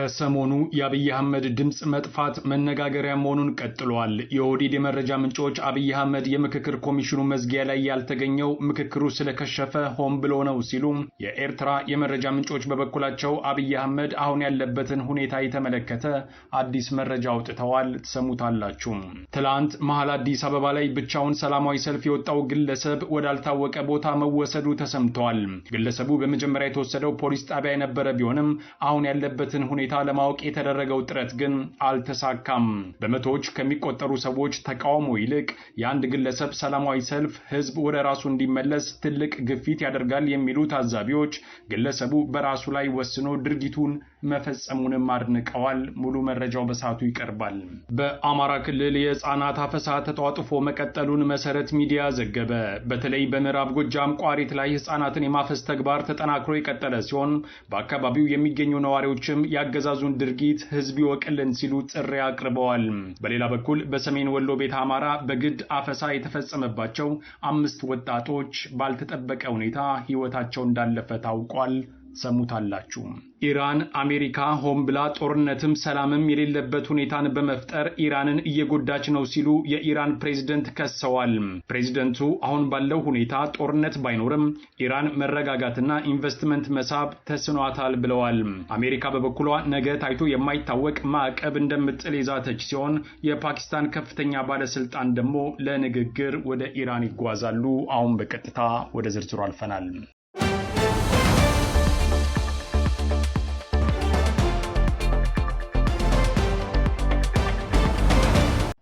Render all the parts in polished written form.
ከሰሞኑ የአብይ አህመድ ድምጽ መጥፋት መነጋገሪያ መሆኑን ቀጥሏል። የኦህዴድ የመረጃ ምንጮች አብይ አህመድ የምክክር ኮሚሽኑ መዝጊያ ላይ ያልተገኘው ምክክሩ ስለከሸፈ ሆን ብሎ ነው ሲሉ፣ የኤርትራ የመረጃ ምንጮች በበኩላቸው አብይ አህመድ አሁን ያለበትን ሁኔታ የተመለከተ አዲስ መረጃ አውጥተዋል። ትሰሙታላችሁ። ትላንት መሃል አዲስ አበባ ላይ ብቻውን ሰላማዊ ሰልፍ የወጣው ግለሰብ ወዳልታወቀ ቦታ መወሰዱ ተሰምቷል። ግለሰቡ በመጀመሪያ የተወሰደው ፖሊስ ጣቢያ የነበረ ቢሆንም አሁን ያለበትን ሁኔታ ለማወቅ የተደረገው ጥረት ግን አልተሳካም። በመቶዎች ከሚቆጠሩ ሰዎች ተቃውሞ ይልቅ የአንድ ግለሰብ ሰላማዊ ሰልፍ ህዝብ ወደ ራሱ እንዲመለስ ትልቅ ግፊት ያደርጋል የሚሉ ታዛቢዎች ግለሰቡ በራሱ ላይ ወስኖ ድርጊቱን መፈጸሙንም አድንቀዋል። ሙሉ መረጃው በሰዓቱ ይቀርባል። በአማራ ክልል የህፃናት አፈሳ ተጧጥፎ መቀጠሉን መሰረት ሚዲያ ዘገበ። በተለይ በምዕራብ ጎጃም ቋሪት ላይ ህፃናትን የማፈስ ተግባር ተጠናክሮ የቀጠለ ሲሆን በአካባቢው የሚገኙ ነዋሪዎችም ያገዛዙን ድርጊት ህዝብ ይወቅልን ሲሉ ጥሪ አቅርበዋል። በሌላ በኩል በሰሜን ወሎ ቤተ አማራ በግድ አፈሳ የተፈጸመባቸው 5 ወጣቶች ባልተጠበቀ ሁኔታ ህይወታቸው እንዳለፈ ታውቋል። ሰሙታላችሁ። ኢራን አሜሪካ ሆን ብላ ጦርነትም ሰላምም የሌለበት ሁኔታን በመፍጠር ኢራንን እየጎዳች ነው ሲሉ የኢራን ፕሬዝደንት ከሰዋል። ፕሬዝደንቱ አሁን ባለው ሁኔታ ጦርነት ባይኖርም ኢራን መረጋጋትና ኢንቨስትመንት መሳብ ተስኗታል ብለዋል። አሜሪካ በበኩሏ ነገ ታይቶ የማይታወቅ ማዕቀብ እንደምጥል የዛተች ሲሆን የፓኪስታን ከፍተኛ ባለስልጣን ደግሞ ለንግግር ወደ ኢራን ይጓዛሉ። አሁን በቀጥታ ወደ ዝርዝሩ አልፈናል።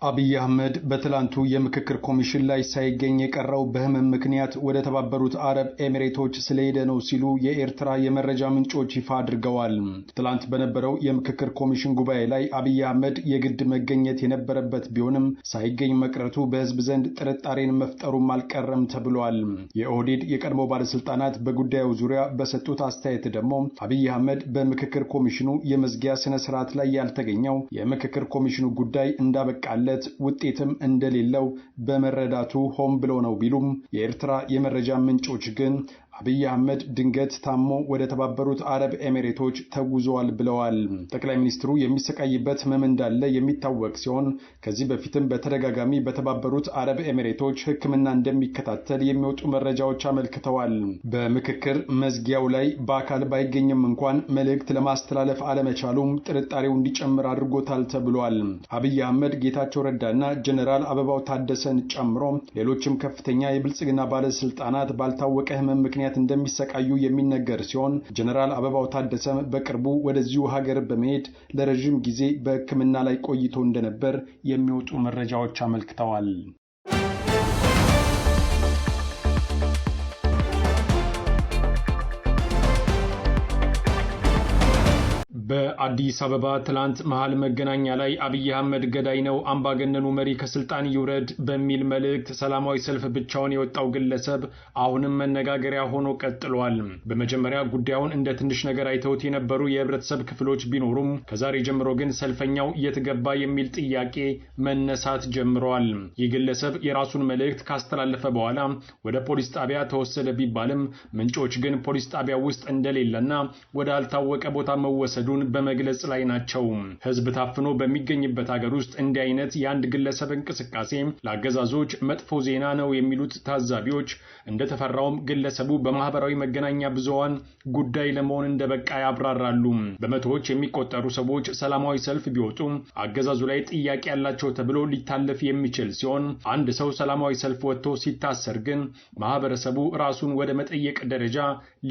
አብይ አህመድ በትላንቱ የምክክር ኮሚሽን ላይ ሳይገኝ የቀረው በህመም ምክንያት ወደ ተባበሩት አረብ ኤሚሬቶች ስለሄደ ነው ሲሉ የኤርትራ የመረጃ ምንጮች ይፋ አድርገዋል። ትላንት በነበረው የምክክር ኮሚሽን ጉባኤ ላይ አብይ አህመድ የግድ መገኘት የነበረበት ቢሆንም ሳይገኝ መቅረቱ በህዝብ ዘንድ ጥርጣሬን መፍጠሩም አልቀረም ተብሏል። የኦህዴድ የቀድሞ ባለስልጣናት በጉዳዩ ዙሪያ በሰጡት አስተያየት ደግሞ አብይ አህመድ በምክክር ኮሚሽኑ የመዝጊያ ስነ ስርዓት ላይ ያልተገኘው የምክክር ኮሚሽኑ ጉዳይ እንዳበቃለ ውጤትም እንደሌለው በመረዳቱ ሆን ብሎ ነው ቢሉም የኤርትራ የመረጃ ምንጮች ግን አብይ አህመድ ድንገት ታሞ ወደ ተባበሩት አረብ ኤሚሬቶች ተጉዟል ብለዋል። ጠቅላይ ሚኒስትሩ የሚሰቃይበት ህመም እንዳለ የሚታወቅ ሲሆን ከዚህ በፊትም በተደጋጋሚ በተባበሩት አረብ ኤሚሬቶች ሕክምና እንደሚከታተል የሚወጡ መረጃዎች አመልክተዋል። በምክክር መዝጊያው ላይ በአካል ባይገኝም እንኳን መልእክት ለማስተላለፍ አለመቻሉም ጥርጣሬው እንዲጨምር አድርጎታል ተብሏል። አብይ አህመድ ጌታቸው ረዳና ጀነራል አበባው ታደሰን ጨምሮ ሌሎችም ከፍተኛ የብልጽግና ባለስልጣናት ባልታወቀ ህመም ምክንያት እንደሚሰቃዩ የሚነገር ሲሆን ጀነራል አበባው ታደሰም በቅርቡ ወደዚሁ ሀገር በመሄድ ለረጅም ጊዜ በሕክምና ላይ ቆይቶ እንደነበር የሚወጡ መረጃዎች አመልክተዋል። በአዲስ አበባ ትላንት መሃል መገናኛ ላይ አብይ አህመድ ገዳይ ነው፣ አምባገነኑ መሪ ከስልጣን ይውረድ በሚል መልእክት ሰላማዊ ሰልፍ ብቻውን የወጣው ግለሰብ አሁንም መነጋገሪያ ሆኖ ቀጥሏል። በመጀመሪያ ጉዳዩን እንደ ትንሽ ነገር አይተውት የነበሩ የህብረተሰብ ክፍሎች ቢኖሩም ከዛሬ ጀምሮ ግን ሰልፈኛው የትገባ የሚል ጥያቄ መነሳት ጀምሯል። ይህ ግለሰብ የራሱን መልእክት ካስተላለፈ በኋላ ወደ ፖሊስ ጣቢያ ተወሰደ ቢባልም ምንጮች ግን ፖሊስ ጣቢያ ውስጥ እንደሌለና ወደ አልታወቀ ቦታ መወሰዱ በመግለጽ ላይ ናቸው። ህዝብ ታፍኖ በሚገኝበት ሀገር ውስጥ እንዲህ አይነት የአንድ ግለሰብ እንቅስቃሴ ለአገዛዞች መጥፎ ዜና ነው የሚሉት ታዛቢዎች እንደተፈራውም ግለሰቡ በማህበራዊ መገናኛ ብዙሃን ጉዳይ ለመሆን እንደበቃ ያብራራሉ። በመቶዎች የሚቆጠሩ ሰዎች ሰላማዊ ሰልፍ ቢወጡ አገዛዙ ላይ ጥያቄ ያላቸው ተብሎ ሊታለፍ የሚችል ሲሆን አንድ ሰው ሰላማዊ ሰልፍ ወጥቶ ሲታሰር ግን ማህበረሰቡ ራሱን ወደ መጠየቅ ደረጃ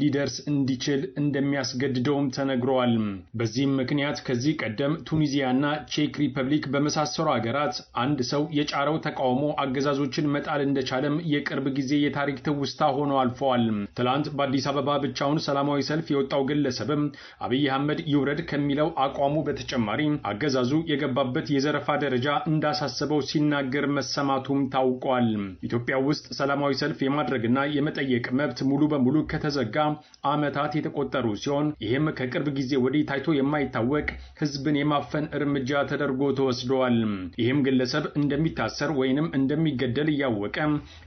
ሊደርስ እንዲችል እንደሚያስገድደውም ተነግሯል። በዚህም ምክንያት ከዚህ ቀደም ቱኒዚያና ቼክ ሪፐብሊክ በመሳሰሉ ሀገራት አንድ ሰው የጫረው ተቃውሞ አገዛዞችን መጣል እንደቻለም የቅርብ ጊዜ የታሪክ ትውስታ ሆኖ አልፈዋል። ትላንት በአዲስ አበባ ብቻውን ሰላማዊ ሰልፍ የወጣው ግለሰብም አብይ አህመድ ይውረድ ከሚለው አቋሙ በተጨማሪ አገዛዙ የገባበት የዘረፋ ደረጃ እንዳሳሰበው ሲናገር መሰማቱም ታውቋል። ኢትዮጵያ ውስጥ ሰላማዊ ሰልፍ የማድረግና የመጠየቅ መብት ሙሉ በሙሉ ከተዘጋ ዓመታት የተቆጠሩ ሲሆን ይህም ከቅርብ ጊዜ ወዲህ ታይቶ ታይቶ የማይታወቅ ህዝብን የማፈን እርምጃ ተደርጎ ተወስዷል። ይህም ግለሰብ እንደሚታሰር ወይንም እንደሚገደል እያወቀ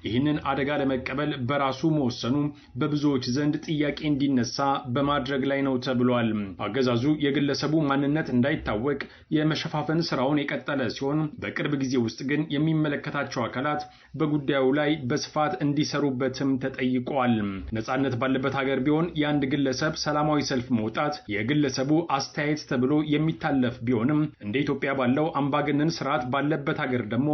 ይህንን አደጋ ለመቀበል በራሱ መወሰኑ በብዙዎች ዘንድ ጥያቄ እንዲነሳ በማድረግ ላይ ነው ተብሏል። አገዛዙ የግለሰቡ ማንነት እንዳይታወቅ የመሸፋፈን ስራውን የቀጠለ ሲሆን በቅርብ ጊዜ ውስጥ ግን የሚመለከታቸው አካላት በጉዳዩ ላይ በስፋት እንዲሰሩበትም ተጠይቋል። ነጻነት ባለበት ሀገር ቢሆን የአንድ ግለሰብ ሰላማዊ ሰልፍ መውጣት የግለሰቡ አስተያየት ተብሎ የሚታለፍ ቢሆንም እንደ ኢትዮጵያ ባለው አምባገነን ስርዓት ባለበት ሀገር ደግሞ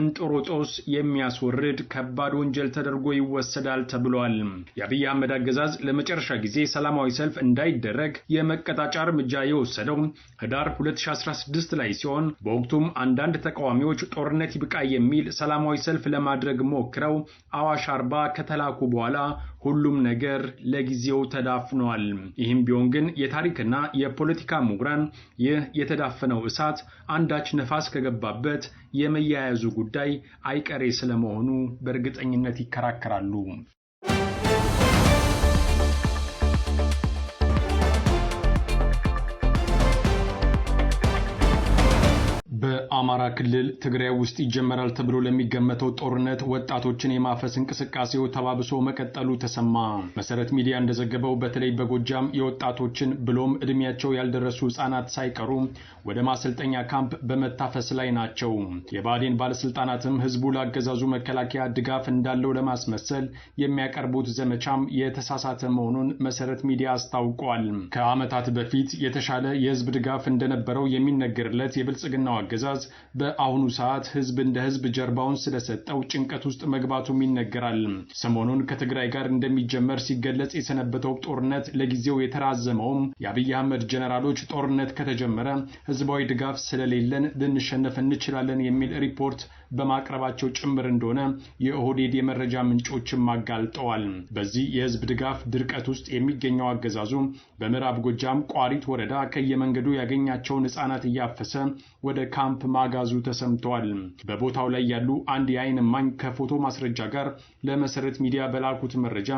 እንጦሮጦስ የሚያስወርድ ከባድ ወንጀል ተደርጎ ይወሰዳል ተብሏል። የአብይ አህመድ አገዛዝ ለመጨረሻ ጊዜ ሰላማዊ ሰልፍ እንዳይደረግ የመቀጣጫ እርምጃ የወሰደው ህዳር 2016 ላይ ሲሆን በወቅቱም አንዳንድ ተቃዋሚዎች ጦርነት ይብቃ የሚል ሰላማዊ ሰልፍ ለማድረግ ሞክረው አዋሽ አርባ ከተላኩ በኋላ ሁሉም ነገር ለጊዜው ተዳፍኗል። ይህም ቢሆን ግን የታሪክና የፖለቲካ ምሁራን ይህ የተዳፈነው እሳት አንዳች ነፋስ ከገባበት የመያያዙ ጉዳይ አይቀሬ ስለመሆኑ በእርግጠኝነት ይከራከራሉ። በአማራ ክልል ትግራይ ውስጥ ይጀመራል ተብሎ ለሚገመተው ጦርነት ወጣቶችን የማፈስ እንቅስቃሴው ተባብሶ መቀጠሉ ተሰማ። መሰረት ሚዲያ እንደዘገበው በተለይ በጎጃም የወጣቶችን ብሎም እድሜያቸው ያልደረሱ ህጻናት ሳይቀሩ ወደ ማሰልጠኛ ካምፕ በመታፈስ ላይ ናቸው። የባዴን ባለስልጣናትም ህዝቡ ላገዛዙ መከላከያ ድጋፍ እንዳለው ለማስመሰል የሚያቀርቡት ዘመቻም የተሳሳተ መሆኑን መሰረት ሚዲያ አስታውቋል። ከዓመታት በፊት የተሻለ የህዝብ ድጋፍ እንደነበረው የሚነገርለት የብልጽግናው አገዛዝ በአሁኑ ሰዓት ህዝብ እንደ ህዝብ ጀርባውን ስለሰጠው ጭንቀት ውስጥ መግባቱም ይነገራል። ሰሞኑን ከትግራይ ጋር እንደሚጀመር ሲገለጽ የሰነበተው ጦርነት ለጊዜው የተራዘመውም የአብይ አህመድ ጀነራሎች ጦርነት ከተጀመረ ህዝባዊ ድጋፍ ስለሌለን ልንሸነፍ እንችላለን የሚል ሪፖርት በማቅረባቸው ጭምር እንደሆነ የኦህዴድ የመረጃ ምንጮችም አጋልጠዋል። በዚህ የህዝብ ድጋፍ ድርቀት ውስጥ የሚገኘው አገዛዙ በምዕራብ ጎጃም ቋሪት ወረዳ ከየመንገዱ ያገኛቸውን ህጻናት እያፈሰ ወደ ካምፕ ማጋዙ ተሰምተዋል። በቦታው ላይ ያሉ አንድ የዓይን እማኝ ከፎቶ ማስረጃ ጋር ለመሰረት ሚዲያ በላኩት መረጃ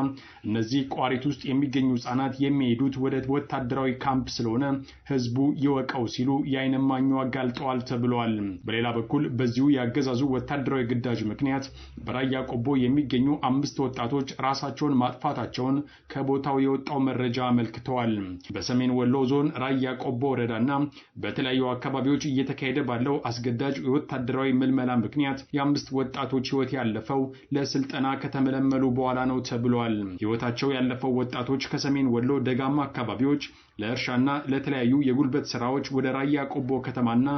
እነዚህ ቋሪት ውስጥ የሚገኙ ህጻናት የሚሄዱት ወደ ወታደራዊ ካምፕ ስለሆነ ህዝቡ ይወቀው ሲሉ የዓይን እማኙ አጋልጠዋል ተብሏል። በሌላ በኩል በዚሁ ያገዛዙ ወታደራዊ ግዳጅ ምክንያት በራያ ቆቦ የሚገኙ 5 ወጣቶች ራሳቸውን ማጥፋታቸውን ከቦታው የወጣው መረጃ አመልክተዋል። በሰሜን ወሎ ዞን ራያ ቆቦ ወረዳና በተለያዩ አካባቢዎች እየተካሄደ ባለው አስገዳጅ የወታደራዊ ምልመላ ምክንያት የ5 ወጣቶች ህይወት ያለፈው ለስልጠና ከተመለመሉ በኋላ ነው ተብሏል። ህይወታቸው ያለፈው ወጣቶች ከሰሜን ወሎ ደጋማ አካባቢዎች ለእርሻና ለተለያዩ የጉልበት ስራዎች ወደ ራያ ቆቦ ከተማና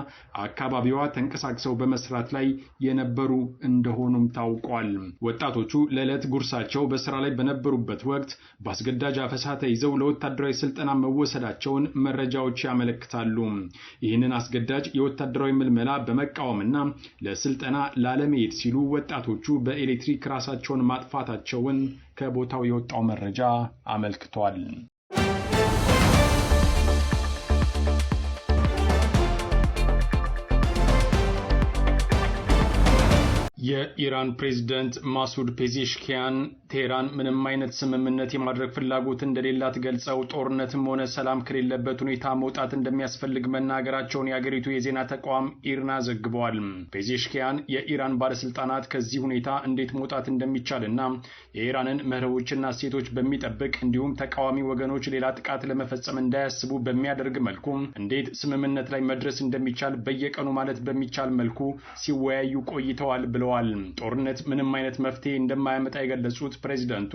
አካባቢዋ ተንቀሳቅሰው በመስራት ላይ የነበሩ እንደሆኑም ታውቋል። ወጣቶቹ ለዕለት ጉርሳቸው በስራ ላይ በነበሩበት ወቅት በአስገዳጅ አፈሳ ተይዘው ለወታደራዊ ስልጠና መወሰዳቸውን መረጃዎች ያመለክታሉ። ይህንን አስገዳጅ የወታደራዊ ምልመላ በመቃወምና ለስልጠና ላለመሄድ ሲሉ ወጣቶቹ በኤሌክትሪክ ራሳቸውን ማጥፋታቸውን ከቦታው የወጣው መረጃ አመልክቷል። የኢራን ፕሬዝዳንት ማሱድ ፔዜሽኪያን ቴህራን ምንም አይነት ስምምነት የማድረግ ፍላጎት እንደሌላት ገልጸው ጦርነትም ሆነ ሰላም ከሌለበት ሁኔታ መውጣት እንደሚያስፈልግ መናገራቸውን የአገሪቱ የዜና ተቋም ኢርና ዘግበዋል። ፔዜሽኪያን የኢራን ባለስልጣናት ከዚህ ሁኔታ እንዴት መውጣት እንደሚቻልና የኢራንን መርሆችና እሴቶች በሚጠብቅ እንዲሁም ተቃዋሚ ወገኖች ሌላ ጥቃት ለመፈጸም እንዳያስቡ በሚያደርግ መልኩ እንዴት ስምምነት ላይ መድረስ እንደሚቻል በየቀኑ ማለት በሚቻል መልኩ ሲወያዩ ቆይተዋል ብለዋል። ጦርነት ምንም አይነት መፍትሄ እንደማያመጣ የገለጹት ፕሬዝዳንቱ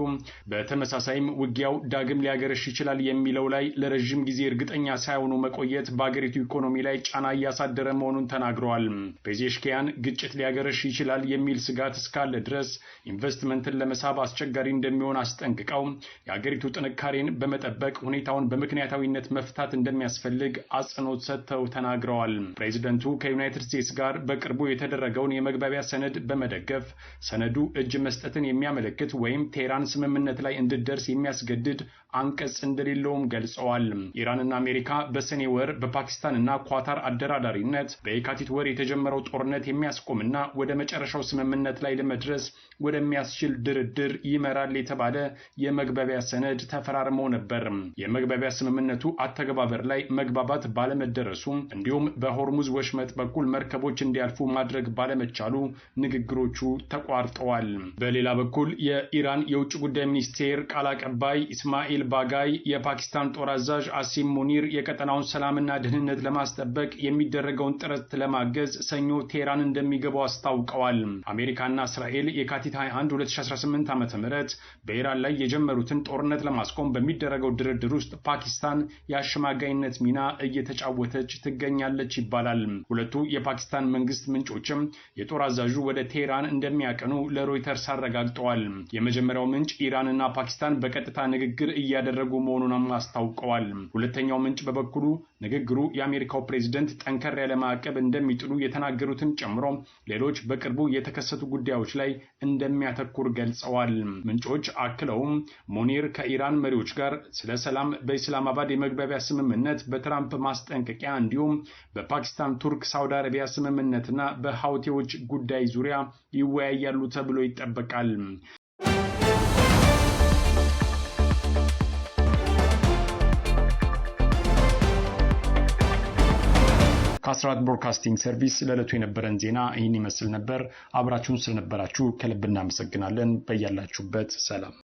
በተመሳሳይም ውጊያው ዳግም ሊያገረሽ ይችላል የሚለው ላይ ለረጅም ጊዜ እርግጠኛ ሳይሆኑ መቆየት በአገሪቱ ኢኮኖሚ ላይ ጫና እያሳደረ መሆኑን ተናግረዋል። ፔዜሽኪያን ግጭት ሊያገረሽ ይችላል የሚል ስጋት እስካለ ድረስ ኢንቨስትመንትን ለመሳብ አስቸጋሪ እንደሚሆን አስጠንቅቀው የአገሪቱ ጥንካሬን በመጠበቅ ሁኔታውን በምክንያታዊነት መፍታት እንደሚያስፈልግ አጽንኦት ሰጥተው ተናግረዋል። ፕሬዝዳንቱ ከዩናይትድ ስቴትስ ጋር በቅርቡ የተደረገውን የመግባቢያ ሰነድ በመደገፍ ሰነዱ እጅ መስጠትን የሚያመለክት ወይም ቴህራን ስምምነት ላይ እንድትደርስ የሚያስገድድ አንቀጽ እንደሌለውም ገልጸዋል። ኢራንና አሜሪካ በሰኔ ወር በፓኪስታንና ኳታር አደራዳሪነት በየካቲት ወር የተጀመረው ጦርነት የሚያስቆምና ወደ መጨረሻው ስምምነት ላይ ለመድረስ ወደሚያስችል ድርድር ይመራል የተባለ የመግባቢያ ሰነድ ተፈራርመው ነበር። የመግባቢያ ስምምነቱ አተገባበር ላይ መግባባት ባለመደረሱ እንዲሁም በሆርሙዝ ወሽመጥ በኩል መርከቦች እንዲያልፉ ማድረግ ባለመቻሉ ንግግሮቹ ተቋርጠዋል። በሌላ በኩል የኢራን የውጭ ጉዳይ ሚኒስቴር ቃል አቀባይ ኢስማኤል ባጋይ የፓኪስታን ጦር አዛዥ አሲም ሙኒር የቀጠናውን ሰላምና ደህንነት ለማስጠበቅ የሚደረገውን ጥረት ለማገዝ ሰኞ ቴህራን እንደሚገቡ አስታውቀዋል። አሜሪካና እስራኤል የካቲት 21 2018 ዓ.ም በኢራን ላይ የጀመሩትን ጦርነት ለማስቆም በሚደረገው ድርድር ውስጥ ፓኪስታን የአሸማጋይነት ሚና እየተጫወተች ትገኛለች ይባላል። ሁለቱ የፓኪስታን መንግስት ምንጮችም የጦር አዛዡ ወደ ቴህራን እንደሚያቀኑ ለሮይተርስ አረጋግጠዋል። የመጀመሪያው ምንጭ ኢራንና ፓኪስታን በቀጥታ ንግግር እያደረጉ መሆኑን አስታውቀዋል። ሁለተኛው ምንጭ በበኩሉ ንግግሩ የአሜሪካው ፕሬዝደንት ጠንከር ያለ ማዕቀብ እንደሚጥሉ የተናገሩትን ጨምሮ ሌሎች በቅርቡ የተከሰቱ ጉዳዮች ላይ እንደሚያተኩር ገልጸዋል። ምንጮች አክለውም ሙኒር ከኢራን መሪዎች ጋር ስለ ሰላም በኢስላማባድ የመግባቢያ ስምምነት፣ በትራምፕ ማስጠንቀቂያ እንዲሁም በፓኪስታን ቱርክ ሳውዲ አረቢያ ስምምነትና በሐውቲዎች ጉዳይ ዙሪያ ይወያያሉ ተብሎ ይጠበቃል። ከአስራት ብሮድካስቲንግ ሰርቪስ ለዕለቱ የነበረን ዜና ይህን ይመስል ነበር። አብራችሁን ስለነበራችሁ ከልብ እናመሰግናለን። በያላችሁበት ሰላም